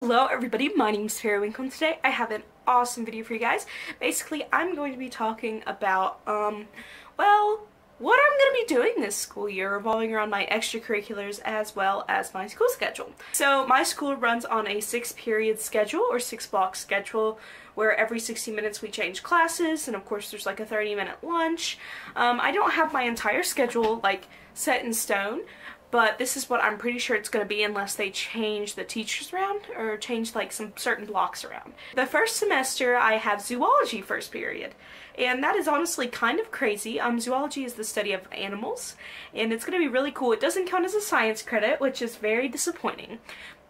Hello everybody, my name is Periwinkle, and today I have an awesome video for you guys. Basically, I'm going to be talking about, well, what I'm going to be doing this school year revolving around my extracurriculars as well as my school schedule. So my school runs on a 6-period schedule or 6-block schedule where every 60 minutes we change classes, and of course there's like a 30-minute lunch. I don't have my entire schedule like set in stone, but this is what I'm pretty sure it's going to be unless they change the teachers around or change like some certain blocks around. The first semester I have zoology first period, and that is honestly kind of crazy. Zoology is the study of animals, and it's going to be really cool. It doesn't count as a science credit, which is very disappointing,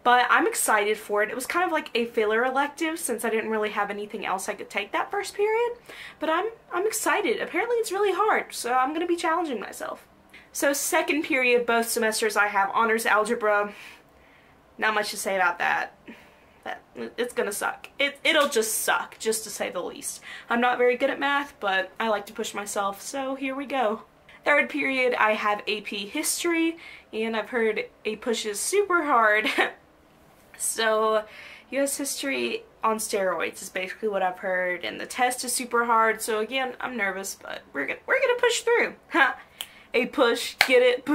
but I'm excited for it. It was kind of like a filler elective since I didn't really have anything else I could take that first period, but I'm excited. Apparently it's really hard, so I'm going to be challenging myself. So second period, both semesters, I have honors algebra. Not much to say about that. It's gonna suck. It'll just suck, just to say the least. I'm not very good at math, but I like to push myself, so here we go. Third period, I have AP history, and I've heard it pushes super hard. So US history on steroids is basically what I've heard, and the test is super hard, so again, I'm nervous, but we're gonna push through. A push, get it?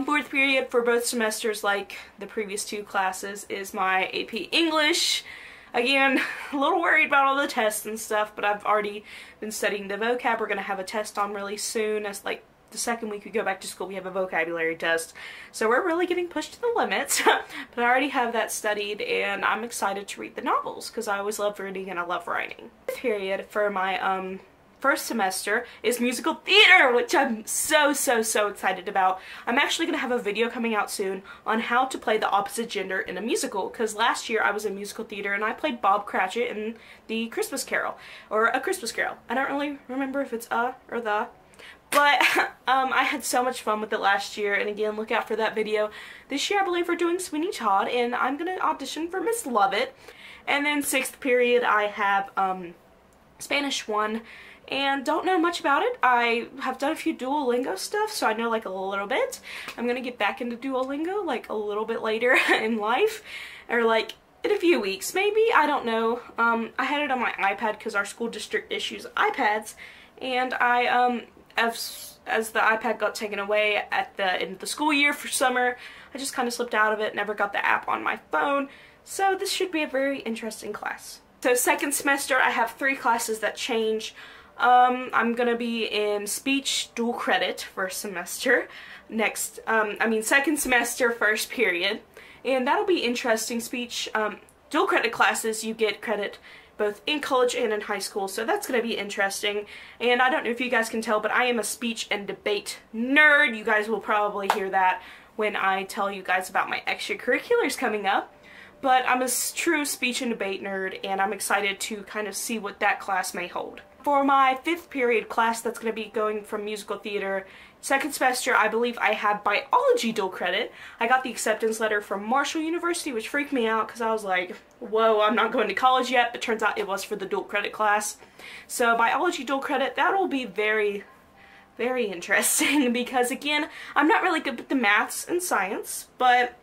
Fourth period for both semesters, like the previous two classes, is my AP English. Again, a little worried about all the tests and stuff, but I've already been studying the vocab. We're going to have a test on really soon. As like the second week we go back to school, we have a vocabulary test. So we're really getting pushed to the limits, but I already have that studied, and I'm excited to read the novels because I always love reading and I love writing. Fifth period for my first semester is musical theater, which I'm so excited about. I'm actually going to have a video coming out soon on how to play the opposite gender in a musical, because last year I was in musical theater and I played Bob Cratchit in the Christmas Carol, or A Christmas Carol. I don't really remember if it's or the, but I had so much fun with it last year, and again, look out for that video. This year I believe we're doing Sweeney Todd, and I'm going to audition for Miss Lovett. And then sixth period I have Spanish 1. And don't know much about it. I have done a few Duolingo stuff, so I know like a little bit. I'm gonna get back into Duolingo like a little bit later in life, or like in a few weeks maybe, I don't know. I had it on my iPad because our school district issues iPads, and I as the iPad got taken away at the end of the school year for summer, I just kind of slipped out of it, never got the app on my phone, so this should be a very interesting class. So second semester I have 3 classes that change. I'm gonna be in speech dual credit first semester, second semester first period, and that'll be interesting. Speech dual credit classes, you get credit both in college and in high school, so that's gonna be interesting. And I don't know if you guys can tell, but I am a speech and debate nerd. You guys will probably hear that when I tell you guys about my extracurriculars coming up. But I'm a true speech and debate nerd, and I'm excited to kind of see what that class may hold. For my 5th period class that's going to be going from musical theater, second semester, I believe I have biology dual credit. I got the acceptance letter from Marshall University, which freaked me out because I was like, whoa, I'm not going to college yet, but turns out it was for the dual credit class. So biology dual credit, that'll be very interesting because again, I'm not really good with the maths and science, but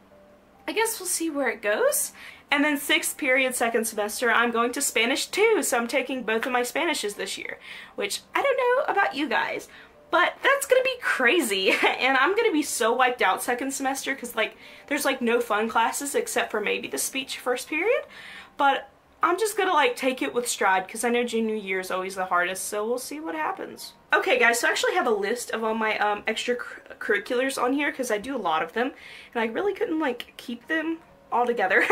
I guess we'll see where it goes. And then 6th period, second semester, I'm going to Spanish 2, so I'm taking both of my Spanishes this year, which I don't know about you guys, but that's gonna be crazy. And I'm gonna be so wiped out second semester because like there's like no fun classes except for maybe the speech first period, but I'm just gonna like take it with stride because I know junior year is always the hardest, so we'll see what happens. Okay guys, so I actually have a list of all my extracurriculars on here because I do a lot of them, and I really couldn't like keep them all together.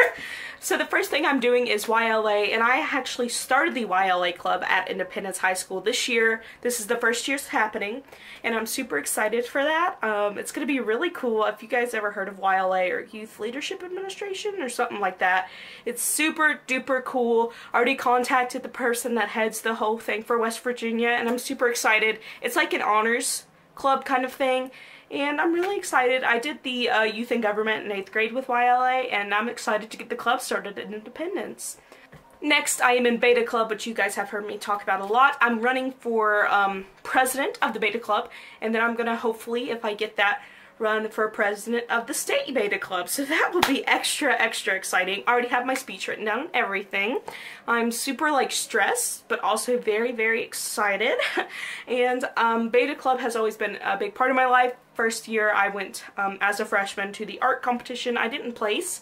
So the first thing I'm doing is YLA, and I actually started the YLA club at Independence High School this year. This is the first year it's happening, and I'm super excited for that. It's going to be really cool. If you guys ever heard of YLA or Youth Leadership Administration or something like that, it's super duper cool. I already contacted the person that heads the whole thing for West Virginia, and I'm super excited. It's like an honors club kind of thing, and I'm really excited. I did the youth and government in 8th grade with YLA, and I'm excited to get the club started at Independence. Next, I am in Beta Club, which you guys have heard me talk about a lot. I'm running for president of the Beta Club, and then I'm gonna hopefully, if I get that, run for president of the state beta club, so that will be extra exciting. I already have my speech written down and everything. I'm super like stressed, but also very excited. And beta club has always been a big part of my life. First year I went as a freshman to the art competition. I didn't place,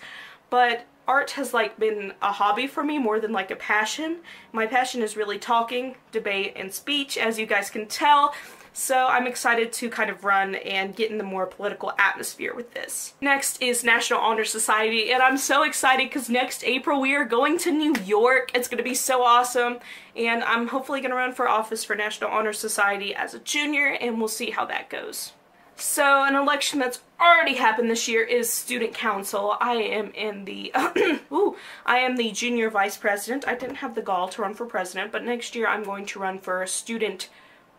but art has like been a hobby for me more than like a passion. My passion is really talking, debate, and speech, as you guys can tell. So I'm excited to kind of run and get in the more political atmosphere with this. Next is National Honor Society, and I'm so excited because next April we are going to New York. It's going to be so awesome, and I'm hopefully going to run for office for National Honor Society as a junior, and we'll see how that goes. So an election that's already happened this year is Student Council. I am in the I am the junior vice president. I didn't have the gall to run for president, but next year I'm going to run for student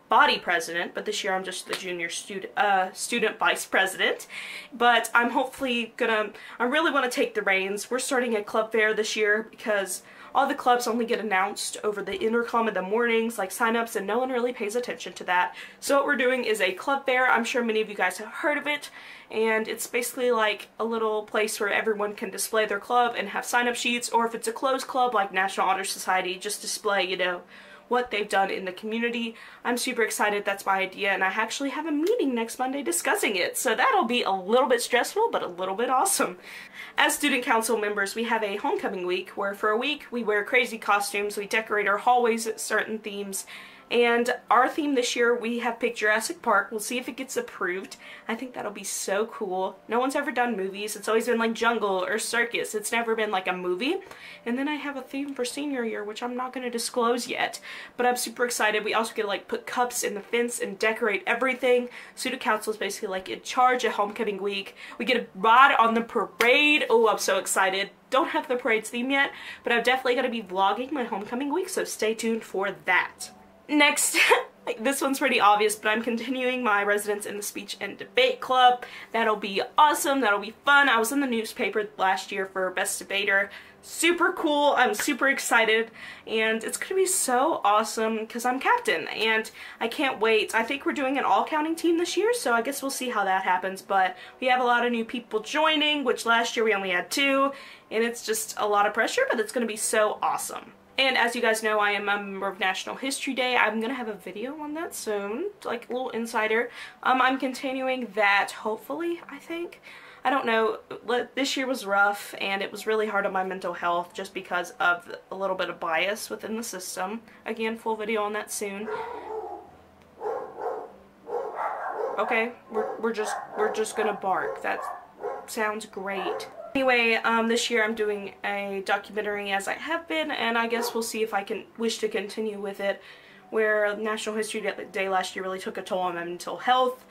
body president, but this year I'm just the junior student vice president. But I'm hopefully gonna, I really want to take the reins. We're starting a club fair this year because all the clubs only get announced over the intercom in the mornings, like signups, and no one really pays attention to that. So what we're doing is a club fair. I'm sure many of you guys have heard of it, and it's basically like a little place where everyone can display their club and have sign-up sheets, or if it's a closed club like National Honor Society, just display, you know, what they've done in the community. I'm super excited. That's my idea, and I actually have a meeting next Monday discussing it, so that'll be a little bit stressful but a little bit awesome. As student council members, we have a homecoming week where for a week we wear crazy costumes, we decorate our hallways at certain themes, and our theme this year, we have picked Jurassic Park. We'll see if it gets approved. I think that'll be so cool. No one's ever done movies. It's always been like jungle or circus. It's never been like a movie. And then I have a theme for senior year, which I'm not going to disclose yet. But I'm super excited. We also get to like put cups in the fence and decorate everything. Student council is basically like in charge of homecoming week. We get a ride on the parade. Oh, I'm so excited. Don't have the parade's theme yet, but I'm definitely going to be vlogging my homecoming week, so stay tuned for that. Next, this one's pretty obvious, but I'm continuing my residence in the speech and debate club. That'll be awesome. That'll be fun. I was in the newspaper last year for Best Debater. Super cool. I'm super excited, and it's gonna be so awesome because I'm captain, and I can't wait. I think we're doing an all-counting team this year, so I guess we'll see how that happens, but we have a lot of new people joining, which last year we only had 2, and it's just a lot of pressure, but it's gonna be so awesome. And as you guys know, I am a member of National History Day. I'm gonna have a video on that soon, like a little insider. I'm continuing that, hopefully, I think. I don't know, this year was rough, and it was really hard on my mental health just because of a little bit of bias within the system. Again, full video on that soon. Okay, we're just gonna bark. That sounds great. Anyway, this year I'm doing a documentary as I have been, and I guess we'll see if I can wish to continue with it, where National History Day last year really took a toll on my mental health.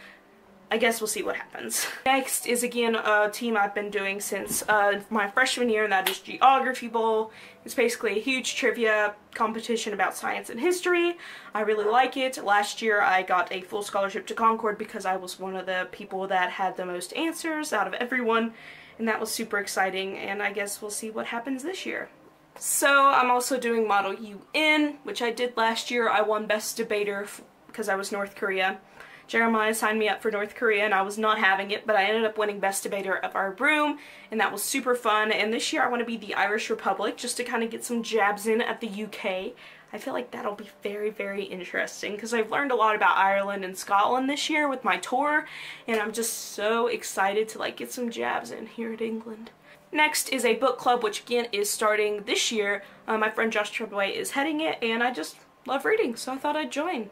I guess we'll see what happens. Next is again a team I've been doing since my freshman year, and that is Geography Bowl. It's basically a huge trivia competition about science and history. I really like it. Last year I got a full scholarship to Concord because I was one of the people that had the most answers out of everyone, and that was super exciting, and I guess we'll see what happens this year. So I'm also doing Model UN, which I did last year. I won Best Debater because I was North Korea. Jeremiah signed me up for North Korea, and I was not having it, but I ended up winning Best Debater of our room, and that was super fun. And this year I want to be the Irish Republic, just to kind of get some jabs in at the UK. I feel like that'll be very interesting, because I've learned a lot about Ireland and Scotland this year with my tour, and I'm just so excited to like get some jabs in here at England. Next is a book club, which again is starting this year. My friend Josh Treadway is heading it, and I just love reading, so I thought I'd join.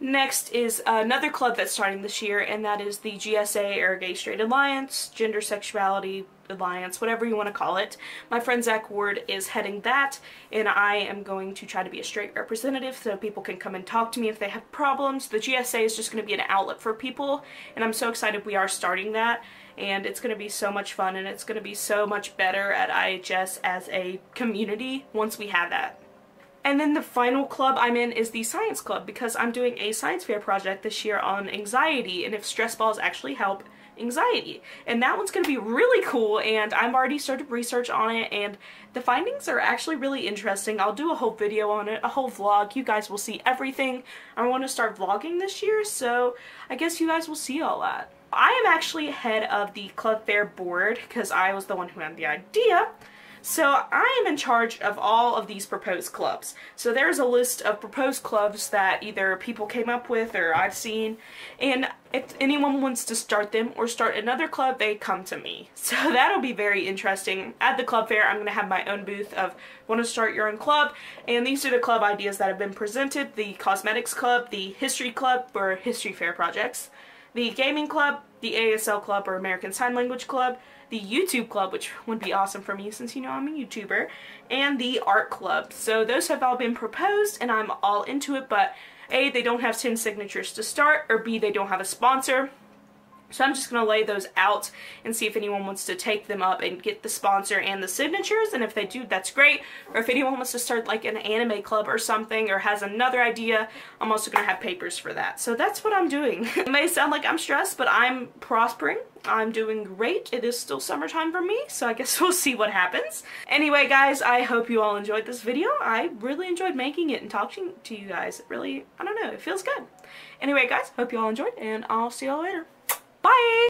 Next is another club that's starting this year, and that is the GSA, or Gay Straight Alliance, Gender Sexuality Alliance, whatever you want to call it. My friend Zach Ward is heading that, and I am going to try to be a straight representative so people can come and talk to me if they have problems. The GSA is just going to be an outlet for people, and I'm so excited we are starting that, and it's going to be so much fun, and it's going to be so much better at IHS as a community once we have that. And then the final club I'm in is the Science Club, because I'm doing a science fair project this year on anxiety and if stress balls actually help anxiety. And that one's going to be really cool, and I've already started research on it, and the findings are actually really interesting. I'll do a whole video on it, a whole vlog. You guys will see everything. I want to start vlogging this year, so I guess you guys will see all that. I am actually head of the club fair board because I was the one who had the idea. So I am in charge of all of these proposed clubs. So there's a list of proposed clubs that either people came up with or I've seen, and if anyone wants to start them or start another club, they come to me. So that'll be very interesting. At the club fair, I'm going to have my own booth of want to start your own club, and these are the club ideas that have been presented: the cosmetics club, the history club for history fair projects, the gaming club, the ASL club or American Sign Language club, the YouTube club, which would be awesome for me since you know I'm a YouTuber, and the art club. So those have all been proposed and I'm all into it, but A, they don't have 10 signatures to start, or B, they don't have a sponsor. So I'm just going to lay those out and see if anyone wants to take them up and get the sponsor and the signatures, and if they do, that's great. Or if anyone wants to start like an anime club or something, or has another idea, I'm also going to have papers for that. So that's what I'm doing. It may sound like I'm stressed, but I'm prospering. I'm doing great. It is still summertime for me, so I guess we'll see what happens. Anyway, guys, I hope you all enjoyed this video. I really enjoyed making it and talking to you guys. It really, I don't know, it feels good. Anyway, guys, hope you all enjoyed, and I'll see you all later. Bye!